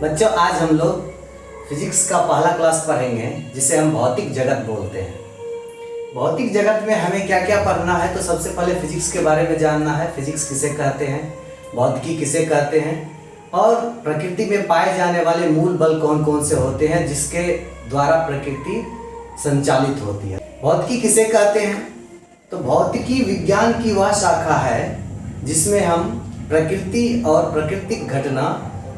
बच्चों, आज हम लोग फिजिक्स का पहला क्लास पढ़ेंगे जिसे हम भौतिक जगत बोलते हैं। भौतिक जगत में हमें क्या क्या पढ़ना है, तो सबसे पहले फिजिक्स के बारे में जानना है। फिजिक्स किसे कहते हैं, भौतिकी किसे कहते हैं, और प्रकृति में पाए जाने वाले मूल बल कौन कौन से होते हैं जिसके द्वारा प्रकृति संचालित होती है। भौतिकी किसे कहते हैं, तो भौतिकी विज्ञान की वह शाखा है जिसमें हम प्रकृति और प्राकृतिक घटना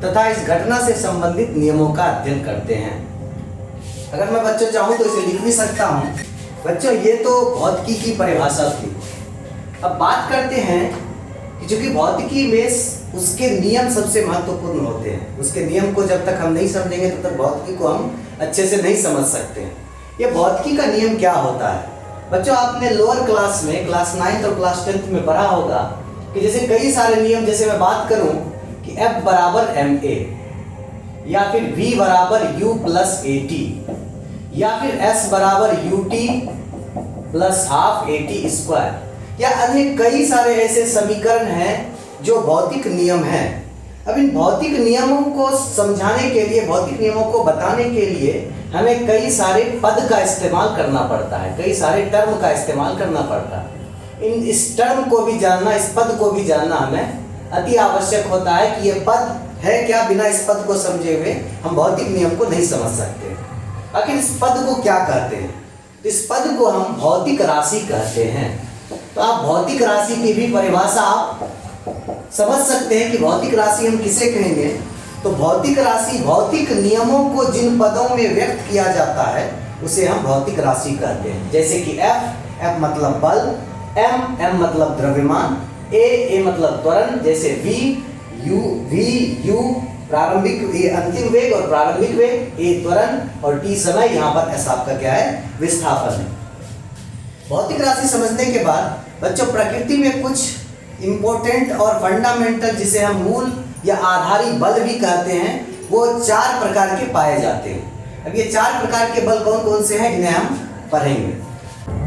तथा इस घटना से संबंधित नियमों का अध्ययन करते हैं। अगर मैं बच्चों चाहूँ तो इसे लिख भी सकता हूँ। बच्चों, ये तो भौतिकी की परिभाषा थी। अब बात करते हैं कि चूंकि भौतिकी में उसके नियम सबसे महत्वपूर्ण होते हैं, उसके नियम को जब तक हम नहीं समझेंगे तब तक भौतिकी को हम अच्छे से नहीं समझ सकते हैं। ये भौतिकी का नियम क्या होता है? बच्चों, आपने लोअर क्लास में क्लास 9th और क्लास 10th में पढ़ा होगा कि जैसे कई सारे नियम, जैसे मैं बात करूं कि F बराबर ma, या फिर V बराबर U प्लस AT, या फिर S बराबर UT plus half AT square, या अन्य कई सारे ऐसे समीकरण हैं जो भौतिक नियम हैं। अब इन भौतिक नियमों को समझाने के लिए, भौतिक नियमों को बताने के लिए हमें कई सारे पद का इस्तेमाल करना पड़ता है, कई सारे टर्म का इस्तेमाल करना पड़ता है। इस टर्म को भी जानना, इस पद को भी जानना हमें अति आवश्यक होता है कि ये पद है क्या। बिना इस पद को समझे हुए हम भौतिक नियम को नहीं समझ सकते। आखिर इस पद को क्या कहते हैं? इस पद को हम भौतिक राशि कहते हैं। तो आप भौतिक राशि की भी परिभाषा आप समझ सकते हैं कि भौतिक राशि हम किसे कहेंगे। तो भौतिक राशि भौतिक नियमों को जिन पदों में व्यक्त किया जाता है उसे हम भौतिक राशि कहते हैं। जैसे कि F मतलब बल, M मतलब द्रव्यमान, A मतलब त्वरण, जैसे V U प्रारंभिक अंतिम वेग और प्रारंभिक वेग, A त्वरण और T समय, यहाँ पर S आपका क्या है, विस्थापन है। भौतिक राशि समझने के बाद बच्चों, प्रकृति में कुछ इंपॉर्टेंट और फंडामेंटल, जिसे हम मूल या आधारी बल भी कहते हैं, वो 4 प्रकार के पाए जाते हैं। अब ये 4 प्रकार के बल कौन कौन से हैं, इन्हें हम पढ़ेंगे।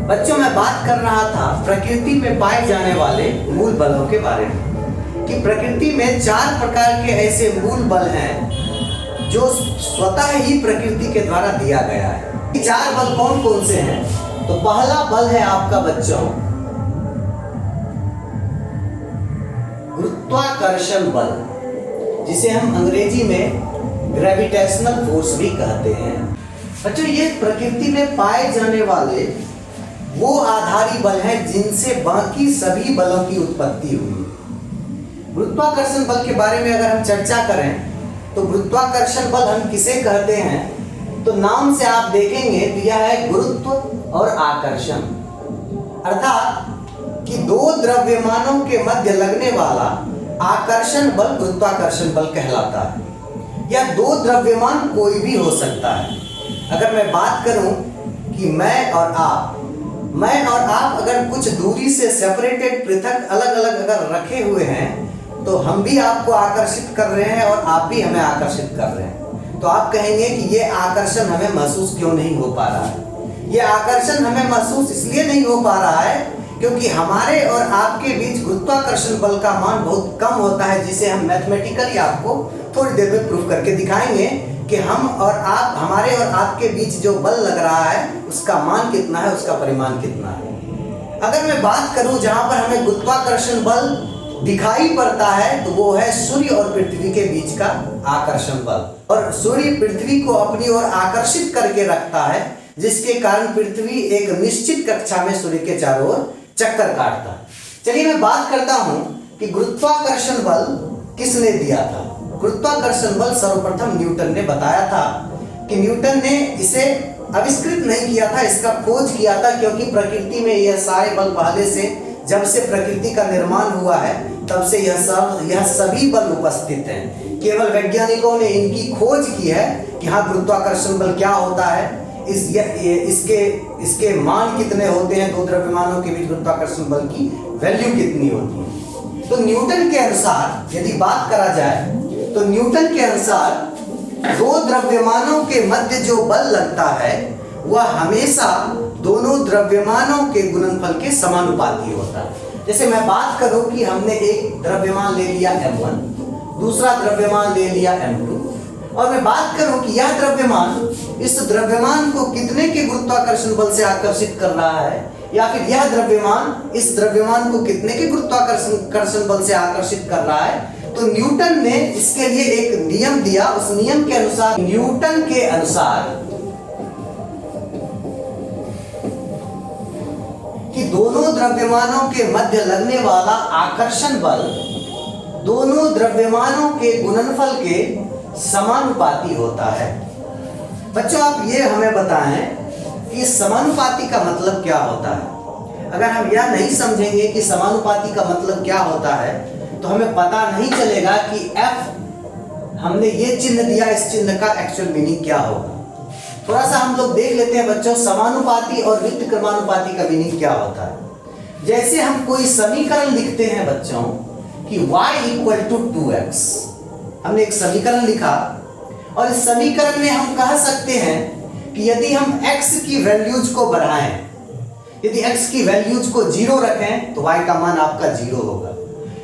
बच्चों, मैं बात कर रहा था प्रकृति में पाए जाने वाले मूल बलों के बारे में, कि प्रकृति में 4 प्रकार के ऐसे मूल बल हैं जो स्वतः ही प्रकृति के द्वारा दिया गया है। ये 4 बल कौन कौन से हैं? तो पहला बल है आपका बच्चों गुरुत्वाकर्षण बल, जिसे हम अंग्रेजी में ग्रेविटेशनल फोर्स भी कहते हैं। बच्चों, ये प्रकृति में पाए जाने वाले वो आधारी बल हैं जिनसे बाकी सभी बलों की उत्पत्ति हुई। गुरुत्वाकर्षण बल के बारे में अगर हम चर्चा करें तो गुरुत्वाकर्षण बल हम किसे कहते हैं, तो नाम से आप देखेंगे तो यह है गुरुत्व और आकर्षण, अर्थात कि 2 द्रव्यमानों के मध्य लगने वाला आकर्षण बल गुरुत्वाकर्षण बल कहलाता है। यह 2 द्रव्यमान कोई भी हो सकता है। अगर मैं बात करूं कि मैं और आप अगर कुछ दूरी से सेपरेटेड, पृथक, अलग अलग अगर रखे हुए हैं तो हम भी आपको आकर्षित कर रहे हैं और आप भी हमें आकर्षित कर रहे हैं। तो आप कहेंगे कि ये आकर्षण हमें महसूस क्यों नहीं हो पा रहा है? ये आकर्षण हमें महसूस इसलिए नहीं हो पा रहा है क्योंकि हमारे और आपके बीच गुरुत्वाकर्षण बल का मान बहुत कम होता है, जिसे हम मैथमेटिकली आपको थोड़ी देर में प्रूफ करके दिखाएंगे कि हम और आप, हमारे और आपके बीच जो बल लग रहा है उसका मान कितना है, उसका परिमाण कितना है। अगर मैं बात करूं जहां पर हमें गुरुत्वाकर्षण बल दिखाई पड़ता है तो वो है सूर्य और पृथ्वी के बीच का आकर्षण बल। और सूर्य पृथ्वी को अपनी ओर आकर्षित करके रखता है, जिसके कारण पृथ्वी एक निश्चित कक्षा में सूर्य के चारों ओर चक्कर काटता है। चलिए मैं बात करता हूं कि गुरुत्वाकर्षण बल किसने दिया था। गुरुत्वाकर्षण बल सर्वप्रथम न्यूटन ने बताया था। कि न्यूटन ने इसे आविष्कृत नहीं किया था, इसका खोज किया था, क्योंकि प्रकृति में यह सारे बल पहले से, जब से प्रकृति का निर्माण हुआ है तब से यह सभी बल उपस्थित हैं। केवल वैज्ञानिकों ने इनकी खोज की है कि हाँ, गुरुत्वाकर्षण बल क्या होता है, इसके मान कितने होते हैं, 2 द्रव्यमानों के बीच गुरुत्वाकर्षण बल की वैल्यू कितनी होती है। तो न्यूटन के अनुसार यदि बात करा जाए तो न्यूटन के अनुसार 2 द्रव्यमानों के मध्य जो बल लगता है वह हमेशा दोनों द्रव्यमानों के गुणनफल के समानुपाती होता है। जैसे मैं बात करूं कि हमने एक द्रव्यमान ले लिया M1, दूसरा द्रव्यमान ले लिया M2 और मैं बात करूं कि यह द्रव्यमान इस द्रव्यमान को कितने के गुरुत्वाकर्षण बल से आकर्षित कर रहा है, या फिर यह द्रव्यमान इस द्रव्यमान को कितने के गुरुत्वाकर्षण बल से आकर्षित कर रहा है, तो न्यूटन ने इसके लिए एक नियम दिया। उस नियम के अनुसार, न्यूटन के अनुसार कि दोनों द्रव्यमानों के मध्य लगने वाला आकर्षण बल दोनों द्रव्यमानों के गुणनफल के समानुपाती होता है। बच्चों आप ये हमें बताएं कि समानुपाती का मतलब क्या होता है। अगर हम यह नहीं समझेंगे कि समानुपाती का मतलब क्या होता है तो हमें पता नहीं चलेगा कि F हमने ये चिन्ह दिया, इस चिन्ह का एक्चुअल मीनिंग क्या होगा। थोड़ा सा हम लोग देख लेते हैं बच्चों, समानुपाती और व्युत्क्रमानुपाती का मीनिंग क्या होता है। जैसे हम कोई समीकरण लिखते हैं बच्चों कि y = 2x, हमने एक समीकरण लिखा और इस समीकरण में हम कह सकते हैं कि यदि हम x की वैल्यूज को बढ़ाएं, यदि x की वैल्यूज को 0 रखें तो y का मान आपका 0 होगा,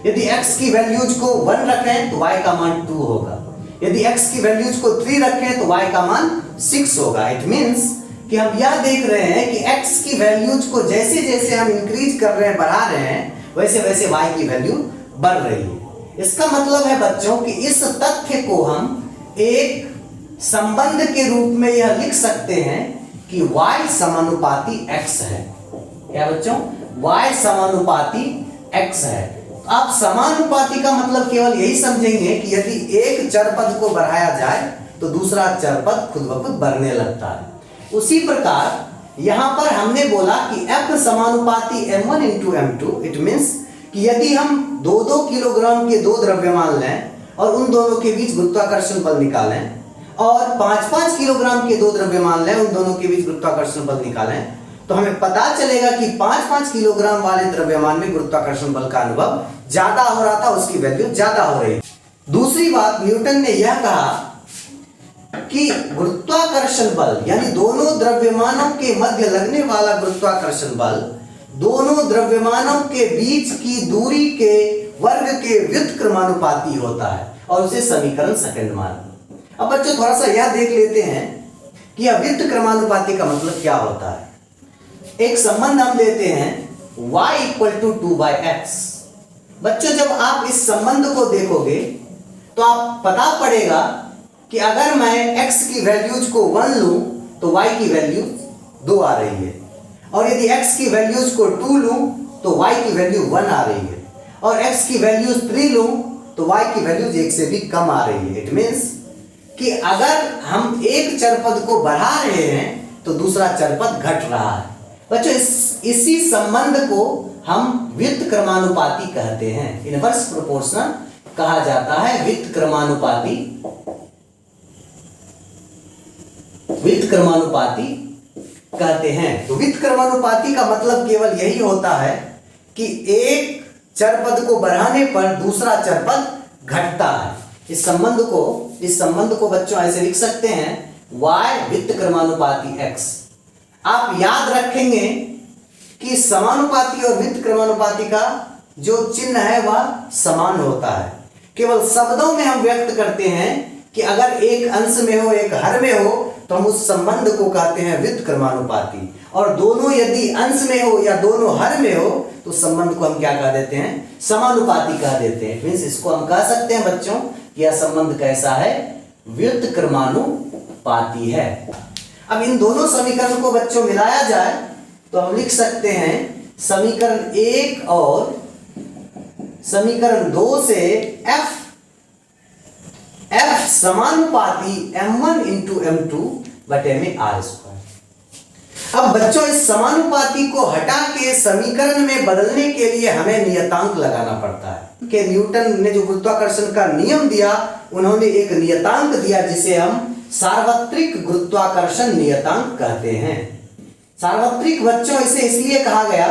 यदि x की वैल्यूज को 1 रखें तो y का मान 2 होगा, यदि x की वैल्यूज को 3 रखें तो y का मान 6 होगा। इट मींस कि हम यह देख रहे हैं कि x की वैल्यूज को जैसे जैसे हम इंक्रीज कर रहे हैं, बढ़ा रहे हैं, वैसे वैसे y की वैल्यू बढ़ रही है। इसका मतलब है बच्चों कि इस तथ्य को हम एक संबंध के रूप में यह लिख सकते हैं कि y समानुपाती x है। क्या बच्चों? y समानुपाती x है। आप समानुपाती का मतलब केवल यही समझेंगे कि यदि एक चर पद को बढ़ाया जाए तो दूसरा चर पद खुद ब खुद बढ़ने लगता है। उसी प्रकार यहां पर हमने बोला कि F समानुपाती m1 × m2। इट मींस कि यदि हम 2-2 किलोग्राम के दो द्रव्यमान लें और उन दोनों के बीच गुरुत्वाकर्षण बल निकालें, और 5-5 किलोग्राम के दो द्रव्यमान लें, उन दोनों के बीच गुरुत्वाकर्षण बल निकालें, तो हमें पता चलेगा कि 5-5 किलोग्राम वाले द्रव्यमान में गुरुत्वाकर्षण बल का अनुभव ज्यादा हो रहा था, उसकी वैल्यू ज्यादा हो रही। दूसरी बात, न्यूटन ने यह कहा कि गुरुत्वाकर्षण बल यानी दोनों द्रव्यमानों के मध्य लगने वाला गुरुत्वाकर्षण बल दोनों द्रव्यमानों के बीच की दूरी के वर्ग के व्युत्क्रमानुपाती होता है, और उसे समीकरण सेकंड मान। अब बच्चों थोड़ा सा यह देख लेते हैं कि यह व्युत्क्रमानुपाती का मतलब क्या होता है। एक संबंध हम लेते हैं y = 2/x। बच्चों जब आप इस संबंध को देखोगे तो आप पता पड़ेगा कि अगर मैं x की वैल्यूज को 1 लूं तो y की वैल्यू 2 आ रही है, और यदि x की वैल्यूज को 2 लूं तो y की वैल्यू 1 आ रही है, और x की वैल्यूज 3 लूं तो y की वैल्यूज 1 से भी कम आ रही है। इट मींस कि अगर हम एक चरपद को बढ़ा रहे हैं तो दूसरा चरपद घट रहा है। बच्चों इसी संबंध को हम व्युत्क्रमानुपाती कहते हैं, इनवर्स प्रोपोर्शनल कहा जाता है। व्युत्क्रमानुपाती कहते हैं। तो व्युत्क्रमानुपाती का मतलब केवल यही होता है कि एक चरपद को बढ़ाने पर दूसरा चरपद घटता है। इस संबंध को बच्चों ऐसे लिख सकते हैं y व्युत्क्रमानुपाती x। आप याद रखेंगे कि समानुपाती और व्युत्क्रमानुपाती का जो चिन्ह है वह समान होता है। केवल शब्दों में हम व्यक्त करते हैं कि अगर एक अंश में हो एक हर में हो तो हम उस संबंध को कहते हैं व्युत्क्रमानुपाती, और दोनों यदि अंश में हो या दोनों हर में हो तो संबंध को हम क्या कह देते हैं? समानुपाती कह देते हैं। मींस इसको हम कह सकते हैं बच्चों कि यह संबंध कैसा है? व्युत्क्रमानुपाती है। अब इन दोनों समीकरण को बच्चों मिलाया जाए तो हम लिख सकते हैं समीकरण 1 और समीकरण 2 से F समानुपाती m1 × m2/r²। अब बच्चों इस समानुपाती को हटा के समीकरण में बदलने के लिए हमें नियतांक लगाना पड़ता है। कि न्यूटन ने जो गुरुत्वाकर्षण का नियम दिया, उन्होंने एक नियतांक दिया जिसे हम सार्वत्रिक गुरुत्वाकर्षण नियतांक कहते हैं। सार्वत्रिक बच्चों इसे इसलिए कहा गया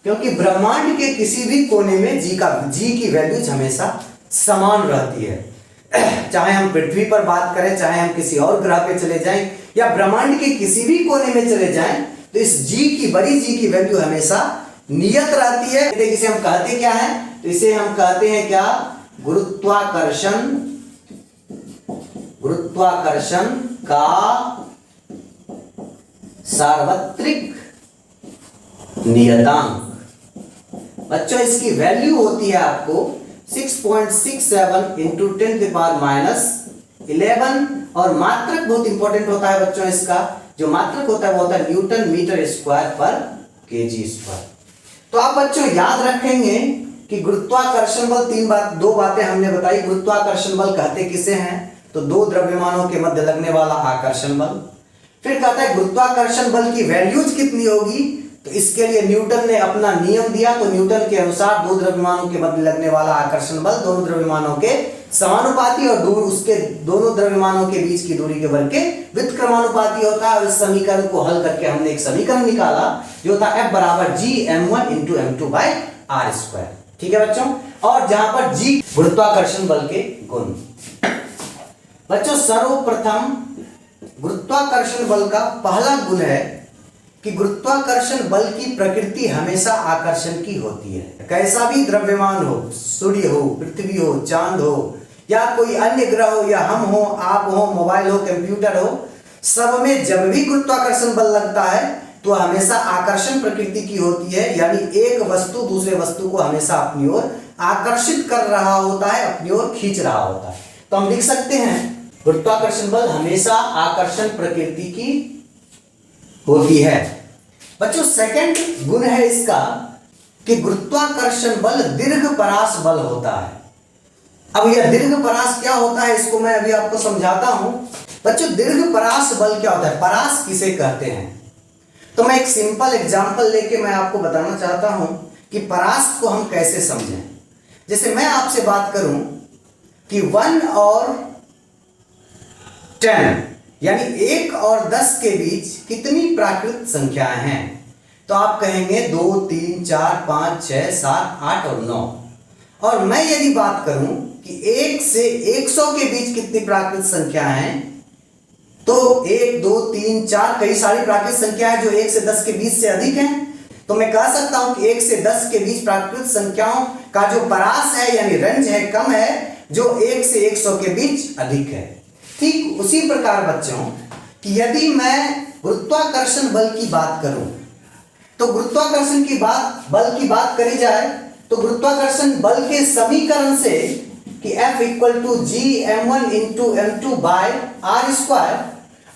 क्योंकि ब्रह्मांड के किसी भी कोने में जी की वैल्यूज हमेशा समान रहती है। चाहे हम पृथ्वी पर बात करें, चाहे हम किसी और ग्रह पे चले जाएं, या ब्रह्मांड के किसी भी कोने में चले जाएं, तो इस बड़ी जी की वैल्यू हमेशा नियत रहती है। इसे हम कहते क्या है? तो इसे हम कहते हैं क्या? गुरुत्वाकर्षण का सार्वत्रिक नियतांक। बच्चों इसकी वैल्यू होती है आपको 6.67 इंटू 10⁻11 और मात्रक बहुत इंपॉर्टेंट होता है बच्चों। इसका जो मात्रक होता है वो होता है न्यूटन मीटर स्क्वायर पर केजी स्क्वायर। तो आप बच्चों याद रखेंगे कि गुरुत्वाकर्षण बल दो बातें हमने बताई। गुरुत्वाकर्षण बल कहते किसे हैं? तो दो द्रव्यमानों के मध्य लगने वाला आकर्षण बल। फिर कहता है गुरुत्वाकर्षण बल की वैल्यूज कितनी होगी? तो इसके लिए न्यूटन ने अपना नियम दिया। तो न्यूटन के अनुसार दो द्रव्यमानों के मध्य लगने वाला आकर्षण बल दोनों द्रव्यमानों के समानुपाती और दूर उसके दोनों द्रव्यमानों के बीच की दूरी के वर्ग के व्युत्क्रमानुपाती होता है। और इस समीकरण को हल करके हमने एक समीकरण निकाला जो था F बराबर G m1 into m2 by r square. ठीक है बच्चों। और जहां पर G गुरुत्वाकर्षण बल के गुण। बच्चों सर्वप्रथम गुरुत्वाकर्षण बल का पहला गुण है कि गुरुत्वाकर्षण बल की प्रकृति हमेशा आकर्षण की होती है। कैसा भी द्रव्यमान हो, सूर्य हो, पृथ्वी हो, चांद हो या कोई अन्य ग्रह हो या हम हो, आप हो, मोबाइल हो, कंप्यूटर हो, सब में जब भी गुरुत्वाकर्षण बल लगता है तो हमेशा आकर्षण प्रकृति की होती है। यानी एक वस्तु दूसरे वस्तु को हमेशा अपनी ओर आकर्षित कर रहा होता है, अपनी ओर खींच रहा होता है। तो हम लिख सकते हैं गुरुत्वाकर्षण बल हमेशा आकर्षण प्रकृति की होती है। बच्चों सेकंड गुण है इसका कि गुरुत्वाकर्षण बल दीर्घपरास बल होता है। अब यह दीर्घपरास क्या होता है इसको मैं अभी आपको समझाता हूं। बच्चों दीर्घपरास बल क्या होता है? परास किसे कहते हैं? तो मैं एक सिंपल एग्जांपल लेके मैं आपको बताना चाहता हूं कि परास को हम कैसे समझें। जैसे मैं आपसे बात करूं कि 1 और 10 यानी 1 और 10 के बीच कितनी प्राकृत संख्याएं हैं? तो आप कहेंगे 2, 3, 4, 5, 6, 7, 8 और 9। और मैं यदि बात करूं कि 1 से 100 के बीच कितनी प्राकृत संख्याएं हैं, तो 1, 2, 3, 4 कई सारी प्राकृत संख्याएं जो 1 से 10 के बीच से अधिक हैं। तो मैं कह सकता हूं कि 1 से 10 के बीच प्राकृत संख्याओं का जो परास है यानी रेंज है कम है, जो 1 से 100 के बीच अधिक है। ठीक उसी प्रकार बच्चों कि यदि मैं गुरुत्वाकर्षण बल की बात करूं तो गुरुत्वाकर्षण बल की बात करी जाए तो गुरुत्वाकर्षण बल के समीकरण से कि F equal to G m1 into m2 by r square,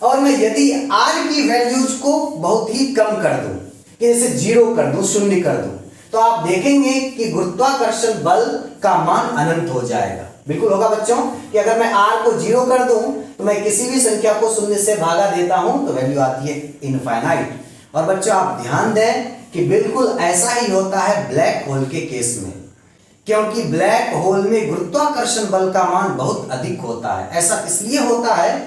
और मैं यदि r की वैल्यूज को बहुत ही कम कर दूं कि जैसे 0 कर दूं, 0 कर दूं, तो आप देखेंगे कि गुरुत्वाकर्षण बल का मान अनंत हो जाएगा। बिल्कुल होगा बच्चों कि अगर मैं r को 0 कर दूं तो मैं किसी भी संख्या को 0 से भागा देता हूं तो वैल्यू आती है इनफाइनाइट। और बच्चों आप ध्यान दें कि बिल्कुल ऐसा ही होता है ब्लैक होल के केस में, क्योंकि ब्लैक होल में गुरुत्वाकर्षण बल का मान बहुत अधिक होता है। ऐसा इसलिए होता है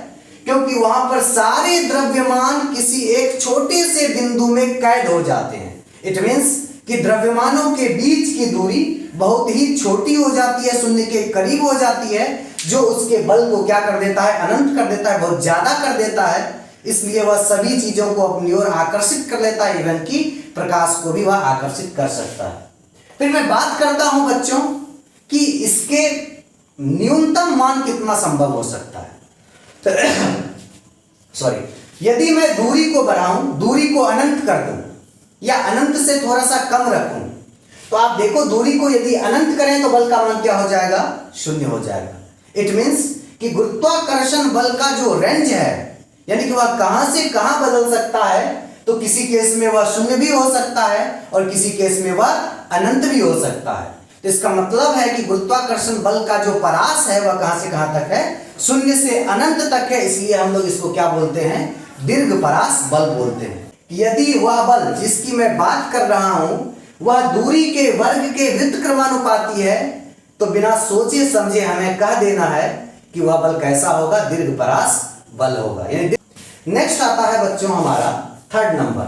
क्योंकि वहां पर सारे द्रव्यमान किसी एक छोटे से बिंदु में कैद हो जाते हैं। इट मीन्स कि द्रव्यमानों के बीच की दूरी बहुत ही छोटी हो जाती है, शून्य के करीब हो जाती है, जो उसके बल को क्या कर देता है? अनंत कर देता है, बहुत ज्यादा कर देता है। इसलिए वह सभी चीजों को अपनी ओर आकर्षित कर लेता है, इवन कि प्रकाश को भी वह आकर्षित कर सकता है। फिर मैं बात करता हूं बच्चों कि इसके न्यूनतम मान कितना संभव हो सकता है। सॉरी, यदि मैं दूरी को बढ़ाऊं, दूरी को अनंत कर दूं या अनंत से थोड़ा सा कम रखूं, तो आप देखो दूरी को यदि अनंत करें तो बल का मान क्या हो जाएगा? 0 हो जाएगा। इट मीन्स कि गुरुत्वाकर्षण बल का जो रेंज है यानी कि वह कहां से कहां बदल सकता है, तो किसी केस में वह 0 भी हो सकता है और किसी केस में वह अनंत भी हो सकता है। तो इसका मतलब है कि गुरुत्वाकर्षण बल का जो परास है वह कहां से कहां तक है? 0 से अनंत तक है। इसलिए हम लोग इसको क्या बोलते हैं? दीर्घ परास बल बोलते हैं। यदि वह बल जिसकी मैं बात कर रहा हूं वह दूरी के वर्ग के व्युत्क्रमानुपाती है, तो बिना सोचे समझे हमें कह देना है कि वह बल कैसा होगा? दीर्घपरास बल होगा। नेक्स्ट आता है बच्चों हमारा थर्ड नंबर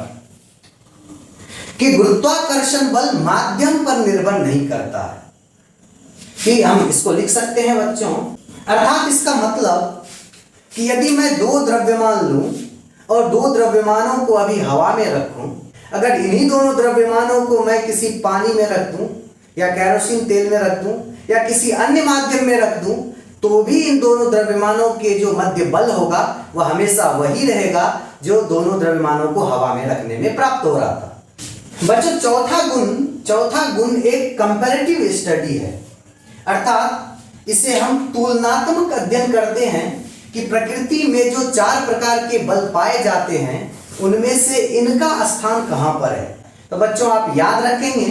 कि गुरुत्वाकर्षण बल माध्यम पर निर्भर नहीं करता है। कि हम इसको लिख सकते हैं बच्चों, अर्थात इसका मतलब कि यदि मैं 2 द्रव्यमान लूं और 2 द्रव्यमानों को अभी हवा में रखूं, अगर इन्हीं दोनों द्रव्यमानों को मैं किसी पानी में रख दूं या केरोसिन तेल में रख दूं या किसी अन्य माध्यम में रख दूं, तो भी इन दोनों द्रव्यमानों के जो मध्य बल होगा वह हमेशा वही रहेगा जो दोनों द्रव्यमानों को हवा में रखने में प्राप्त हो रहा था। बच्चों, चौथा गुण एक कंपैरेटिव स्टडी है, अर्थात इसे हम तुलनात्मक अध्ययन करते हैं कि प्रकृति में जो 4 प्रकार के बल पाए जाते हैं उनमें से इनका स्थान कहां पर है। तो बच्चों, आप याद रखेंगे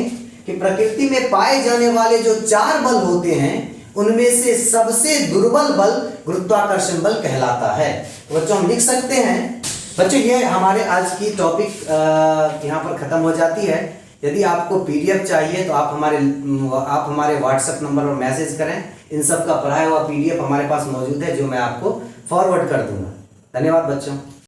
कि प्रकृति में पाए जाने वाले जो 4 बल होते हैं उनमें से सबसे दुर्बल बल गुरुत्वाकर्षण बल कहलाता है। तो बच्चों, हम लिख सकते हैं। बच्चों, ये हमारे आज की टॉपिक यहाँ पर खत्म हो जाती है। यदि आपको पीडीएफ चाहिए तो आप हमारे व्हाट्सएप नंबर पर मैसेज करें। इन सब का पढ़ाया हुआ पीडीएफ हमारे पास मौजूद है जो मैं आपको फॉरवर्ड कर दूंगा। धन्यवाद बच्चों।